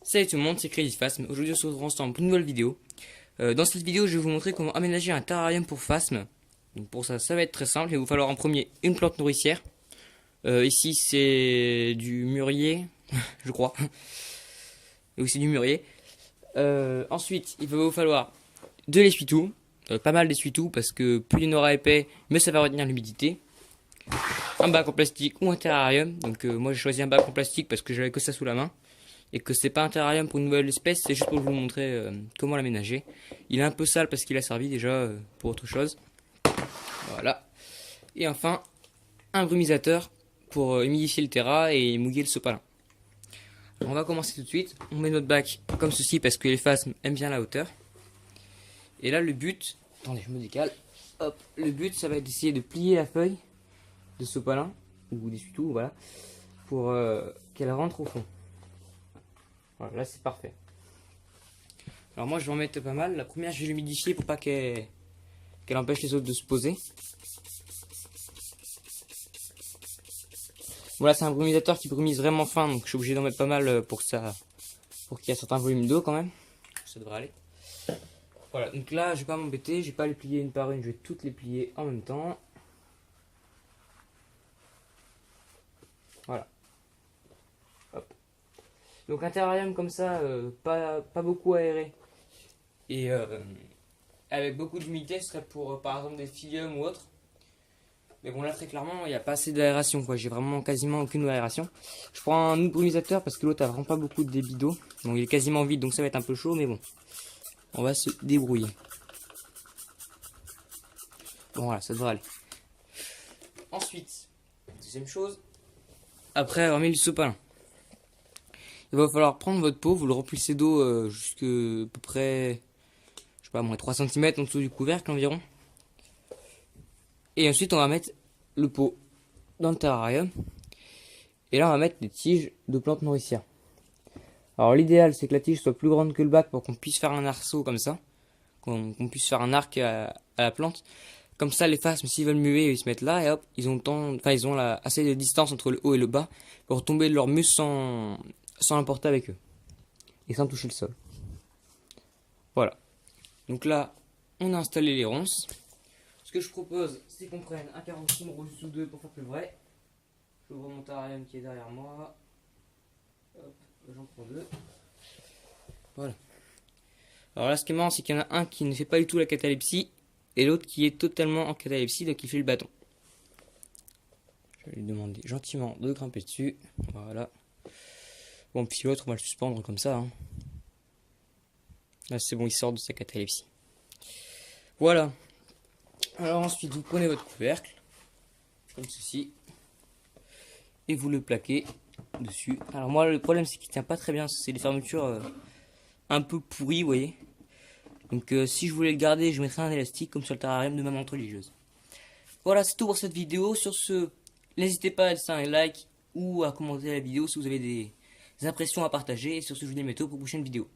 Salut tout le monde, c'est CrazyPhasm. Aujourd'hui on se retrouve ensemble pour une nouvelle vidéo. Dans cette vidéo je vais vous montrer comment aménager un terrarium pour phasmes. Donc pour ça, ça va être très simple. Il va vous falloir en premier une plante nourricière. Ici c'est du mûrier, je crois. Et aussi du mûrier. Ensuite il va vous falloir de l'essuie-tout. Pas mal d'essuie-tout parce que plus il y en aura épais, mieux ça va retenir l'humidité. Un bac en plastique ou un terrarium. Donc moi j'ai choisi un bac en plastique parce que j'avais que ça sous la main. Et que c'est pas un terrarium pour une nouvelle espèce, c'est juste pour vous montrer comment l'aménager. Il est un peu sale parce qu'il a servi déjà pour autre chose. Voilà. Et enfin, un brumisateur pour humidifier le terrain et mouiller le sopalin. Alors, on va commencer tout de suite. On met notre bac comme ceci parce que les phasmes aiment bien la hauteur. Et là le but, attendez je me décale. Hop, le but ça va être d'essayer de plier la feuille de sopalin ou d'essuie-tout, voilà, pour qu'elle rentre au fond. Voilà, là c'est parfait. Alors moi je vais en mettre pas mal. La première je vais l'humidifier pour pas qu'elle empêche les autres de se poser. Voilà, c'est un brumisateur qui brumise vraiment fin, donc je suis obligé d'en mettre pas mal pour qu'il y ait un certain volume d'eau quand même. Ça devrait aller. Voilà, donc là je vais pas m'embêter, je vais pas les plier une par une, je vais toutes les plier en même temps. Voilà. Hop. Donc un terrarium comme ça, pas beaucoup aéré. Et avec beaucoup d'humidité, ce serait pour par exemple des phylliums ou autre. Mais bon là très clairement il n'y a pas assez d'aération quoi, j'ai vraiment quasiment aucune aération. Je prends un autre brumisateur parce que l'autre a vraiment pas beaucoup de débit d'eau. Donc il est quasiment vide donc ça va être un peu chaud mais bon. On va se débrouiller. Bon voilà, ça devrait aller. Ensuite, deuxième chose, après avoir mis le sopalin, il va falloir prendre votre pot, vous le remplissez d'eau jusqu'à à peu près, je sais pas, moins 3 cm en dessous du couvercle environ. Et ensuite on va mettre le pot dans le terrarium. Et là on va mettre des tiges de plantes nourricières. Alors l'idéal c'est que la tige soit plus grande que le bac pour qu'on puisse faire un arceau comme ça. Qu'on puisse faire un arc à la plante. Comme ça les phasmes s'ils veulent muer ils se mettent là et hop ils ont le temps, enfin ils ont assez de distance entre le haut et le bas pour tomber de leur muscle sans l'emporter avec eux. Et sans toucher le sol. Voilà. Donc là on a installé les ronces. Ce que je propose, c'est qu'on prenne un 40 numéro sous 2 pour faire plus vrai. J'ouvre mon terrarium qui est derrière moi. Hop, j'en prends deux. Voilà. Alors là, ce qui est marrant, c'est qu'il y en a un qui ne fait pas du tout la catalepsie et l'autre qui est totalement en catalepsie, donc il fait le bâton. Je vais lui demander gentiment de grimper dessus. Voilà. Bon, puis l'autre, on va le suspendre comme ça. Hein. Là, c'est bon, il sort de sa catalepsie. Voilà. Alors ensuite, vous prenez votre couvercle, comme ceci, et vous le plaquez dessus. Alors moi, le problème, c'est qu'il tient pas très bien. C'est des fermetures un peu pourries, vous voyez. Donc si je voulais le garder, je mettrais un élastique, comme sur le terrarium de ma menthe religieuse. Voilà, c'est tout pour cette vidéo. Sur ce, n'hésitez pas à laisser un like ou à commenter la vidéo si vous avez des impressions à partager. Et sur ce, je vous dis à bientôt pour une prochaine vidéo.